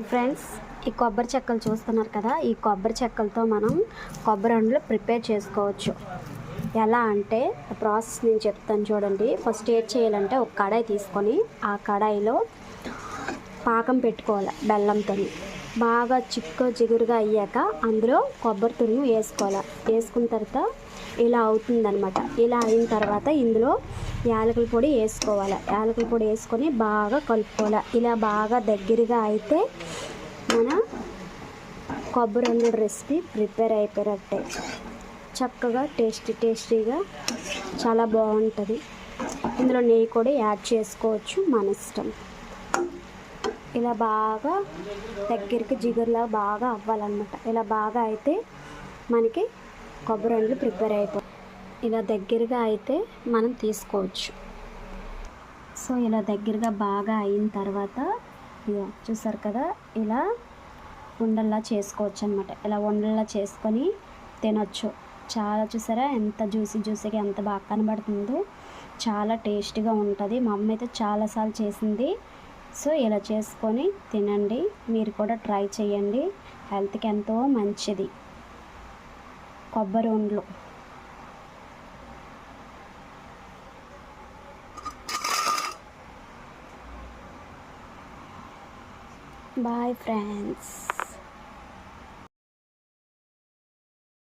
Friends, ఈ కొబ్బరి చెక్కలు చూస్తున్నారు కదా. ఈ కొబ్బరి చెక్కలతో మనం కొబ్బరి ఉండలు ప్రిపేర్ చేసుకోవచ్చు. ఎలా అంటే ప్రాసెస్ నేను చెప్తాను చూడండి. ఫస్ట్ ఏం చేయాలంటే ఒక కడాయి తీసుకొని ఆ కడాయిలో పాకం పెట్టుకోవాలి. బెల్లంతో బాగా జిగురుగా అయ్యాక అందులో కొబ్బరి తురుము వేసుకోవాలి. వేసుకున్న తర్వాత ఇలా అవుతుందన్నమాట. ఇలా అయిన తర్వాత ఇందులో యాలకుల పొడి వేసుకోవాలి. యాలకుల పొడి వేసుకొని బాగా కలుపుకోవాలి. ఇలా బాగా దగ్గరగా అయితే మన కొబ్బరి ఉండల రెసిపీ ప్రిపేర్ అయిపోయినట్టే. చక్కగా టేస్టీగా చాలా బాగుంటుంది. ఇందులో నెయ్యి కూడా యాడ్ చేసుకోవచ్చు, మన ఇష్టం. ఇలా బాగా దగ్గరికి జిగురులా బాగా అవ్వాలన్నమాట. ఇలా బాగా అయితే మనకి కొబ్బరి ఉండలు ప్రిపేర్ అయిపోయి ఇలా దగ్గరగా అయితే మనం తీసుకోవచ్చు. సో ఇలా దగ్గరగా బాగా అయిన తర్వాత చూసారు కదా, ఇలా ఉండల్లా చేసుకోవచ్చు అనమాట. ఇలా ఉండల్లా చేసుకొని తినొచ్చు. చాలా చూసారా ఎంత జ్యూసీగా ఎంత బాగా కనబడుతుందో. చాలా టేస్టీగా ఉంటుంది. మా అమ్మ అయితే చాలాసార్లు చేసింది. సో ఇలా చేసుకొని తినండి. మీరు కూడా ట్రై చేయండి. హెల్త్కి ఎంతో మంచిది కొబ్బరి ఉండలు. Bye friends.